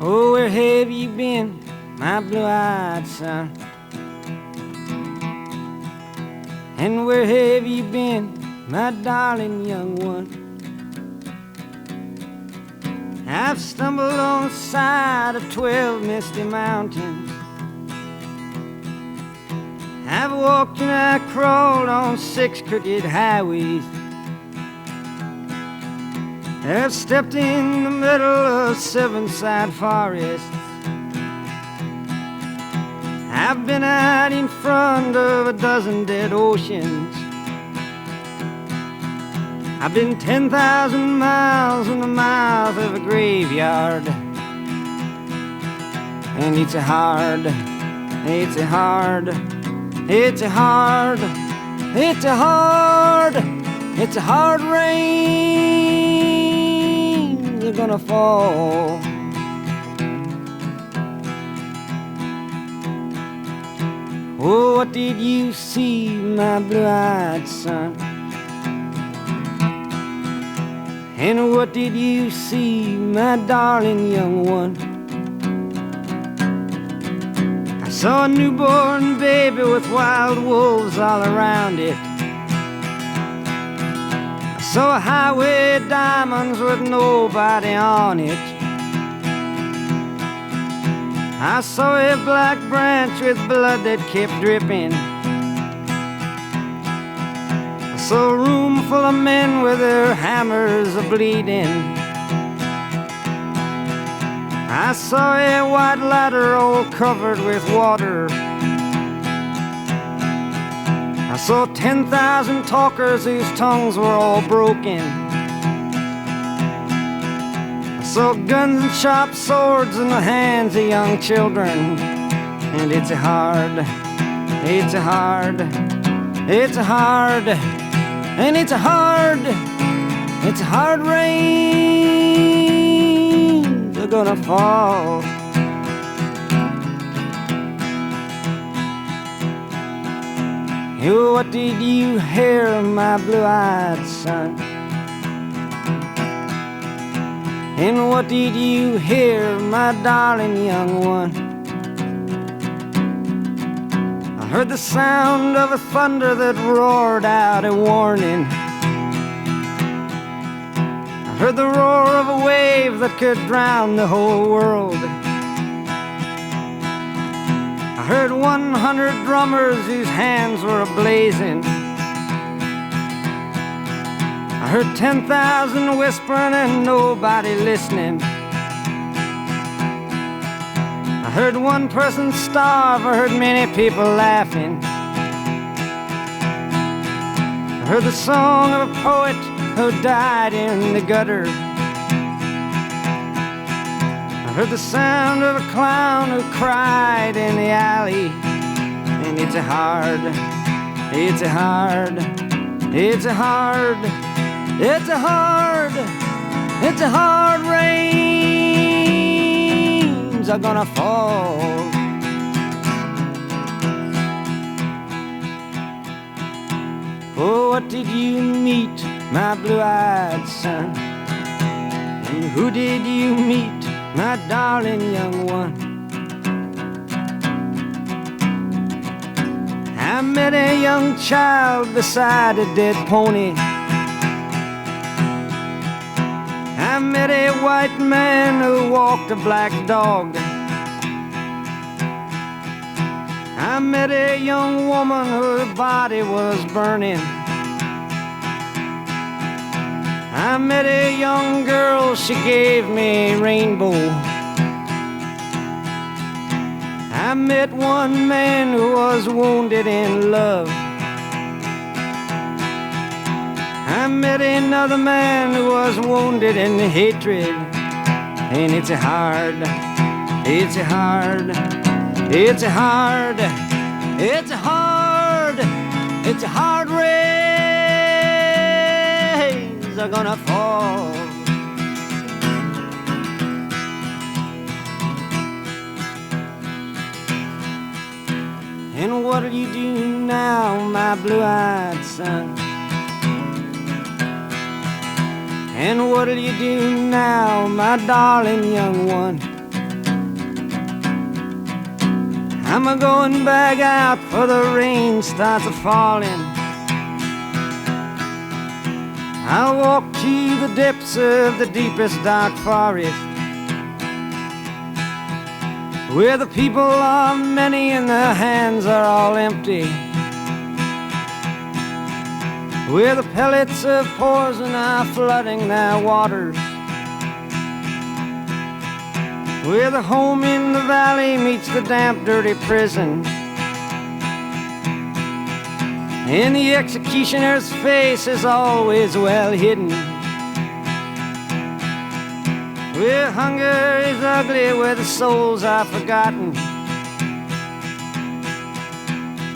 Oh, where have you been, my blue-eyed son? And where have you been, my darling young one? I've stumbled on the side of 12 misty mountains. I've walked and I crawled on 6 crooked highways. I've stepped in the middle of 7 sad forests. I've been out in front of a dozen dead oceans. I've been 10,000 miles in the mouth of a graveyard. And it's a hard, it's a hard, it's a hard, it's a hard, it's a hard rain you're gonna fall. Oh, what did you see, my blue-eyed son? And what did you see, my darling young one? I saw a newborn baby with wild wolves all around it. I saw a highway of diamonds with nobody on it. I saw a black branch with blood that kept dripping. I saw a room full of men with their hammers a-bleeding. I saw a white ladder all covered with water. I saw 10,000 talkers whose tongues were all broken. I saw guns and sharp swords in the hands of young children. And it's a hard, it's a hard, it's a hard, and it's a hard, it's a hard rain they're gonna fall. Oh, what did you hear, my blue-eyed son? And what did you hear, my darling young one? I heard the sound of a thunder that roared out a warning. I heard the roar of a wave that could drown the whole world. I heard 100 drummers whose hands were ablazing. I heard 10,000 whispering and nobody listening. I heard one person starve, I heard many people laughing. I heard the song of a poet who died in the gutter. I heard the sound of a clown who cried in the alley. And it's a hard, it's a hard, it's a hard, it's a hard, it's a hard rains are gonna fall. Oh, what did you meet, my blue-eyed son? And who did you meet, my darling young one? I met a young child beside a dead pony. I met a white man who walked a black dog. I met a young woman whose body was burning. I met a young girl, she gave me a rainbow. I met one man who was wounded in love. I met another man who was wounded in hatred. And it's a hard, it's a hard, it's a hard, it's a hard, it's a hard rains are gonna fall. And what'll you do now, my blue-eyed son? And what'll you do now, my darling young one? I'm a-going back out for the rain starts a-falling. I'll walk to the depths of the deepest dark forest, where the people are many and their hands are all empty, where the pellets of poison are flooding their waters, where the home in the valley meets the damp, dirty prison, and the executioner's face is always well hidden, where hunger is ugly, where the souls are forgotten,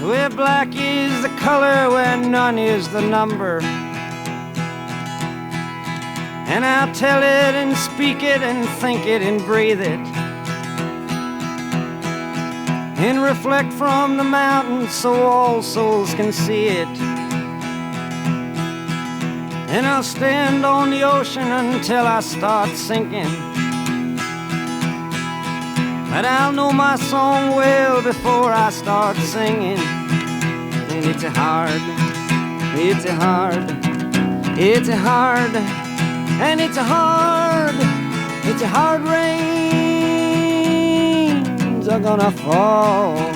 where black is the color, where none is the number. And I'll tell it and speak it and think it and breathe it, and reflect from the mountains so all souls can see it. And I'll stand on the ocean until I start sinking, but I'll know my song well before I start singing. And it's a hard, it's a hard, it's a hard, and it's a hard rains are gonna fall.